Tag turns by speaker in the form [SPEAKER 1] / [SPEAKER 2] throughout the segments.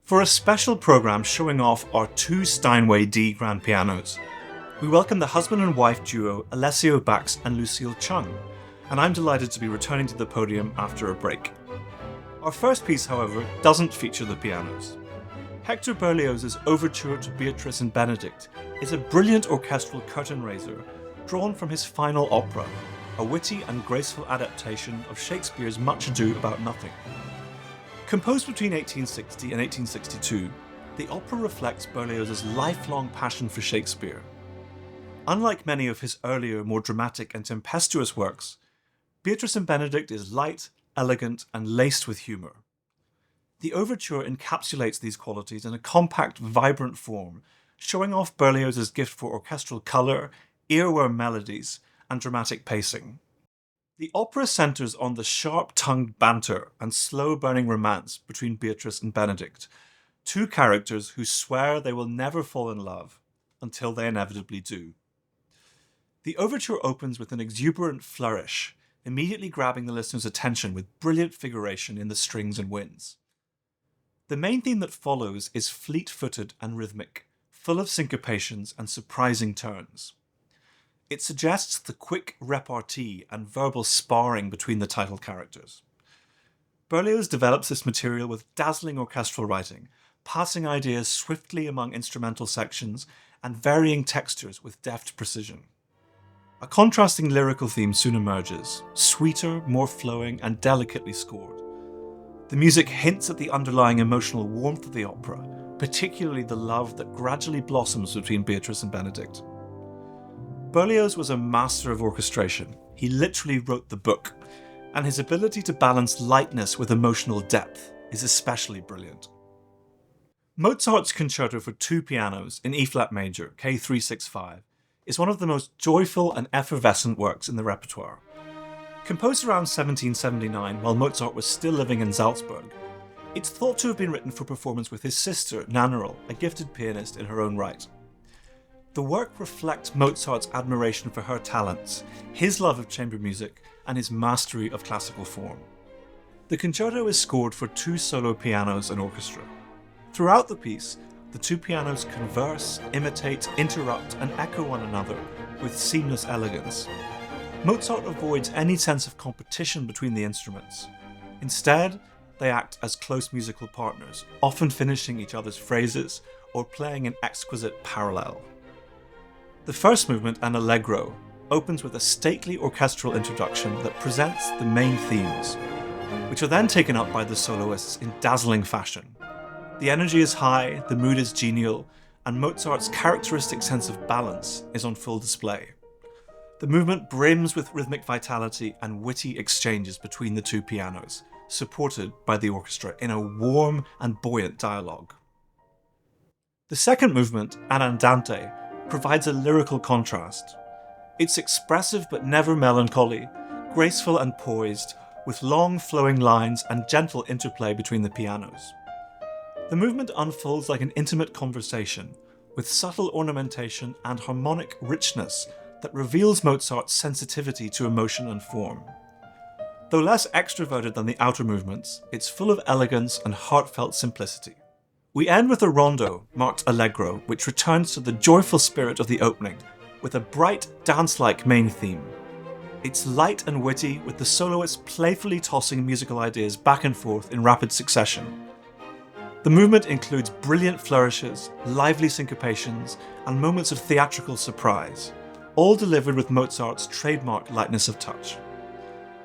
[SPEAKER 1] For a special programme showing off our two Steinway D grand pianos, we welcome the husband and wife duo Alessio Bax and Lucille Chung, and I'm delighted to be returning to the podium after a break. Our first piece, however, doesn't feature the pianos. Hector Berlioz's Overture to Béatrice and Bénédict is a brilliant orchestral curtain raiser drawn from his final opera, a witty and graceful adaptation of Shakespeare's Much Ado About Nothing. Composed between 1860 and 1862, the opera reflects Berlioz's lifelong passion for Shakespeare. Unlike many of his earlier, more dramatic and tempestuous works, Béatrice and Bénédict is light, elegant, and laced with humour. The overture encapsulates these qualities in a compact, vibrant form, showing off Berlioz's gift for orchestral colour, earworm melodies, and dramatic pacing. The opera centres on the sharp-tongued banter and slow-burning romance between Béatrice and Bénédict, two characters who swear they will never fall in love, until they inevitably do. The overture opens with an exuberant flourish, immediately grabbing the listener's attention with brilliant figuration in the strings and winds. The main theme that follows is fleet-footed and rhythmic, full of syncopations and surprising turns. It suggests the quick repartee and verbal sparring between the title characters. Berlioz develops this material with dazzling orchestral writing, passing ideas swiftly among instrumental sections and varying textures with deft precision. A contrasting lyrical theme soon emerges, sweeter, more flowing, and delicately scored. The music hints at the underlying emotional warmth of the opera, particularly the love that gradually blossoms between Béatrice and Bénédict. Berlioz was a master of orchestration. He literally wrote the book, and his ability to balance lightness with emotional depth is especially brilliant. Mozart's Concerto for two pianos in E-flat major, K365, is one of the most joyful and effervescent works in the repertoire. Composed around 1779 while Mozart was still living in Salzburg, it's thought to have been written for performance with his sister, Nannerl, a gifted pianist in her own right. The work reflects Mozart's admiration for her talents, his love of chamber music, and his mastery of classical form. The concerto is scored for two solo pianos and orchestra. Throughout the piece, the two pianos converse, imitate, interrupt, and echo one another with seamless elegance. Mozart avoids any sense of competition between the instruments. Instead, they act as close musical partners, often finishing each other's phrases or playing in exquisite parallel. The first movement, an allegro, opens with a stately orchestral introduction that presents the main themes, which are then taken up by the soloists in dazzling fashion. The energy is high, the mood is genial, and Mozart's characteristic sense of balance is on full display. The movement brims with rhythmic vitality and witty exchanges between the two pianos, supported by the orchestra in a warm and buoyant dialogue. The second movement, an andante, provides a lyrical contrast. It's expressive but never melancholy, graceful and poised, with long flowing lines and gentle interplay between the pianos. The movement unfolds like an intimate conversation, with subtle ornamentation and harmonic richness that reveals Mozart's sensitivity to emotion and form. Though less extroverted than the outer movements, it's full of elegance and heartfelt simplicity. We end with a rondo, marked allegro, which returns to the joyful spirit of the opening, with a bright, dance-like main theme. It's light and witty, with the soloists playfully tossing musical ideas back and forth in rapid succession. The movement includes brilliant flourishes, lively syncopations, and moments of theatrical surprise, all delivered with Mozart's trademark lightness of touch.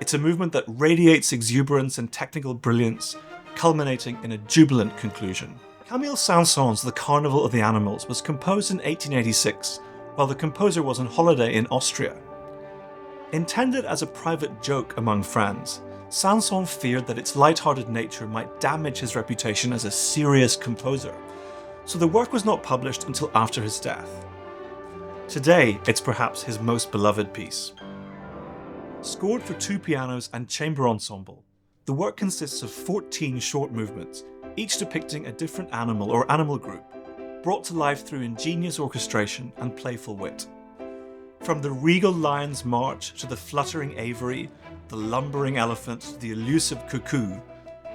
[SPEAKER 1] It's a movement that radiates exuberance and technical brilliance, culminating in a jubilant conclusion. Camille Saint-Saëns' The Carnival of the Animals was composed in 1886, while the composer was on holiday in Austria. Intended as a private joke among friends, Saint-Saëns feared that its light-hearted nature might damage his reputation as a serious composer, so the work was not published until after his death. Today, it's perhaps his most beloved piece. Scored for two pianos and chamber ensemble, the work consists of 14 short movements, each depicting a different animal or animal group, brought to life through ingenious orchestration and playful wit. From the regal lion's march to the fluttering aviary, the lumbering elephant to the elusive cuckoo,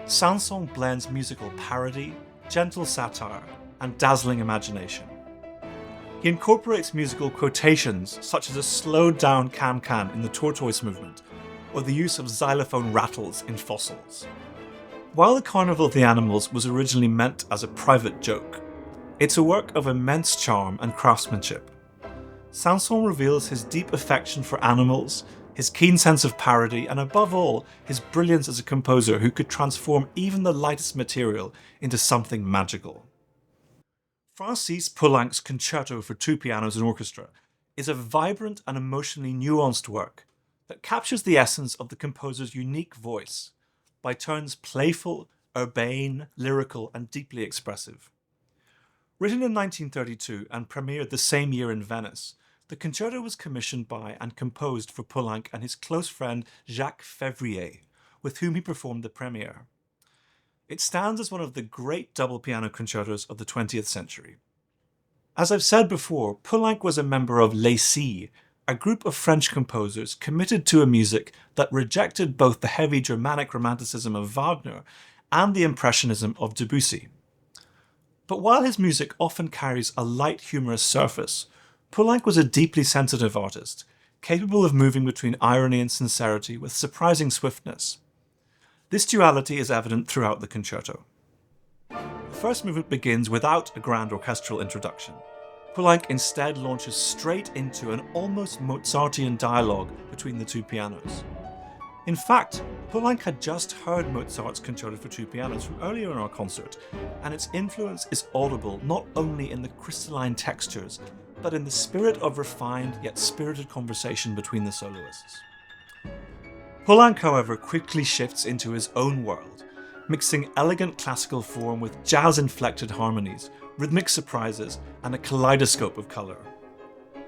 [SPEAKER 1] Saint-Saëns blends musical parody, gentle satire, and dazzling imagination. He incorporates musical quotations such as a slowed-down can-can in the tortoise movement, or the use of xylophone rattles in Fossils. While the Carnival of the Animals was originally meant as a private joke, it's a work of immense charm and craftsmanship. Saint-Saëns reveals his deep affection for animals, his keen sense of parody, and above all, his brilliance as a composer who could transform even the lightest material into something magical. Francis Poulenc's Concerto for two pianos and orchestra is a vibrant and emotionally nuanced work that captures the essence of the composer's unique voice, by turns playful, urbane, lyrical, and deeply expressive. Written in 1932 and premiered the same year in Venice, the concerto was commissioned by and composed for Poulenc and his close friend Jacques Février, with whom he performed the premiere. It stands as one of the great double piano concertos of the 20th century. As I've said before, Poulenc was a member of Les Six, a group of French composers committed to a music that rejected both the heavy Germanic romanticism of Wagner and the Impressionism of Debussy. But while his music often carries a light, humorous surface, Poulenc was a deeply sensitive artist, capable of moving between irony and sincerity with surprising swiftness. This duality is evident throughout the concerto. The first movement begins without a grand orchestral introduction. Poulenc instead launches straight into an almost Mozartian dialogue between the two pianos. In fact, Poulenc had just heard Mozart's Concerto for two pianos from earlier in our concert, and its influence is audible not only in the crystalline textures, but in the spirit of refined yet spirited conversation between the soloists. Poulenc, however, quickly shifts into his own world, mixing elegant classical form with jazz-inflected harmonies, rhythmic surprises, and a kaleidoscope of colour.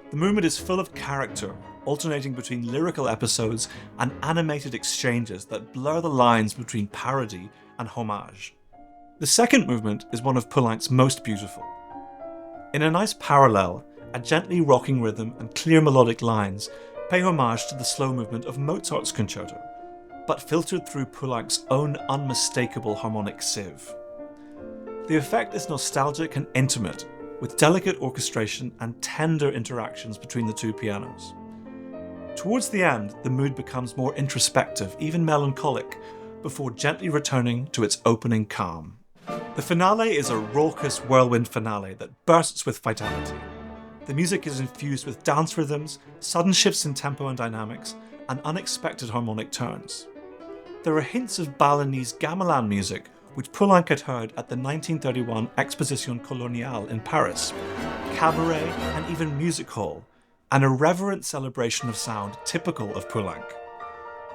[SPEAKER 1] The movement is full of character, alternating between lyrical episodes and animated exchanges that blur the lines between parody and homage. The second movement is one of Poulenc's most beautiful. In a nice parallel, a gently rocking rhythm and clear melodic lines pay homage to the slow movement of Mozart's concerto, but filtered through Poulenc's own unmistakable harmonic sieve. The effect is nostalgic and intimate, with delicate orchestration and tender interactions between the two pianos. Towards the end, the mood becomes more introspective, even melancholic, before gently returning to its opening calm. The finale is a raucous whirlwind finale that bursts with vitality. The music is infused with dance rhythms, sudden shifts in tempo and dynamics, and unexpected harmonic turns. There are hints of Balinese gamelan music, which Poulenc had heard at the 1931 Exposition Coloniale in Paris, cabaret, and even music hall, an irreverent celebration of sound typical of Poulenc.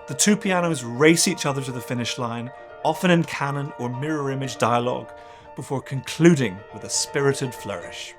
[SPEAKER 1] The two pianos race each other to the finish line, often in canon or mirror image dialogue, before concluding with a spirited flourish.